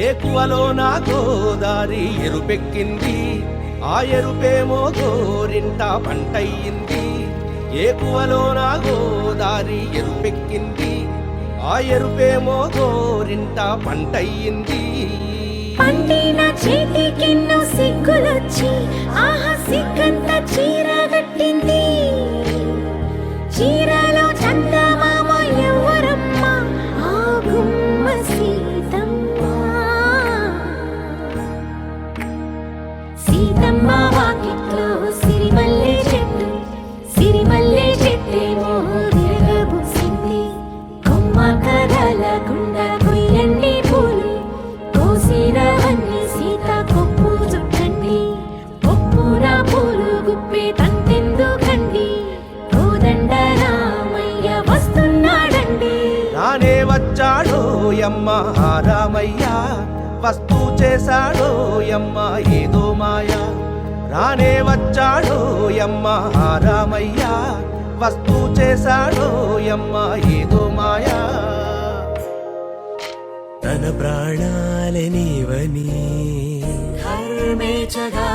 ఏకువలో నా గోదారి ఎరుపెక్కింది, ఆ ఎరుపేమో గోరింట పంటయ్యింది. ఏకువలో నా గోదారి ఎరుపెక్కింది, ఆ ఎరుపేమో గోరింట పంటయ్యింది. పండిన చేతికెన్నో సిగ్గులొచ్చి ఆహా సిగ్గంత చీరగట్టింది. చీరలో చందమామ ఎవరమ్మ, ఆ గుమ్మ సీతమ్మ. సీతమ్మ వాకిట్లో సిరిమల్లె చెట్టు, సిరిమల్లె చెట్టేమో విరగబూసింది. కొమ్మ కదలకుండా కొయ్యండి పూలు, కోసినవన్నీ సీత కొప్పు చుట్టండి. కొప్పున పూలు గుప్పే తంతెందుకండి, కోదండ రామయ్య వస్తున్నాడండి. రానే వచ్చాడో యమ్మ ఆ రామయ్య, వస్తూ చేశాడో యమ్మ ఏదో మాయ. రానే వచ్చాడో యమ్మ ఆ రామయ్య, వస్తూ చేశాడో యమ్మ ఏదో మాయా. తన ప్రాణాలనివని హర్మేచగా,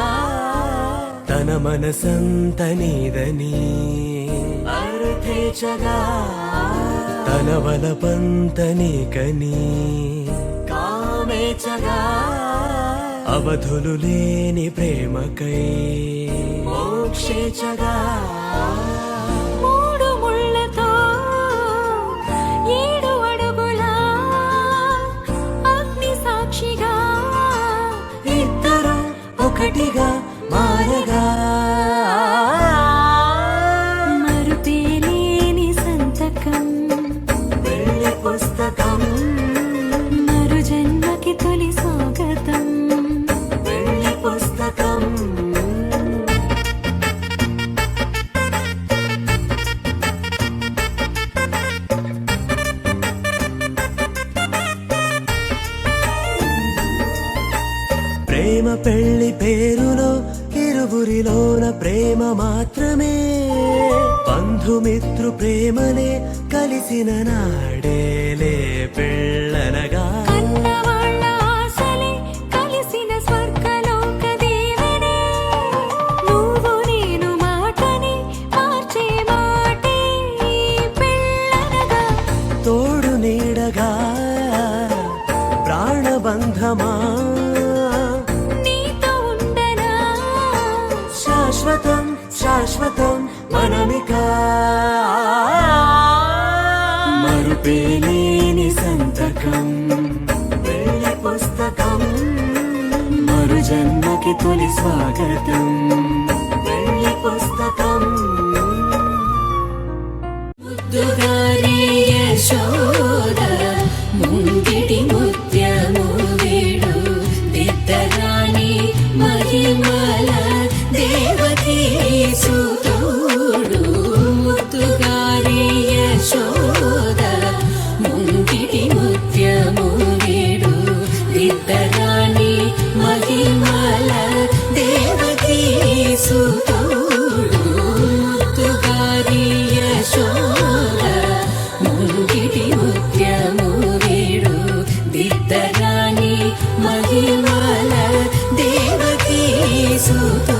తన మనసంత నీదని అర్థేచగా, తన వలపంత నీకని కామేచగా, అవధులు లేని ప్రేమకై మోక్షేచగా. మూడు ముళ్ళతో 7 అడుగుల అగ్ని సాక్షిగా, ఇద్దరు ఒకటిగా మారగా. మరుపేలేని సంతకం, వెళ్ళి పుస్తకం, మరు జన్మకి తొలి స్వాగతం. వెళ్ళి పుస్తకం. ప్రేమ పెళ్లి పేరులో ఇరువురిలోన ప్రేమ మాత్రమే, బంధుమిత్రు ప్రేమనే కలిసిన నాడేలే పెళ్ళనగా. కన్నవాళ్ళ ఆశలే కలిసిన స్వర్గలోక దేవుడే, నువ్వు నేను మాటని మార్చే మాటే పెళ్ళనగా. తోడు నీడగా ప్రాణబంధమా, నీతో ఉండనా శాశ్వతం శాశ్వతం మనమిక. మరుపేలేని సంతకం, వెళ్ళి పుస్తకం, మరు జన్మకి తొలి స్వాగతం. వెళ్ళి పుస్తకం. ముద్దుగారే యశోద, ముంగిటి ముత్యము వీడు, దిద్దరాణి మహిమల దేవకీ సుతుడు. ముద్దుగారే యశోద, ముంగిటి ముత్యము వీడు, దిద్దరాణి మహిమల దేవకీ సుతుడు. ముద్దుగారే యశోద, ముంగిటి ముత్యము వీడు, దిద్దరాణి మహిమల దేవకీ సుతుడు.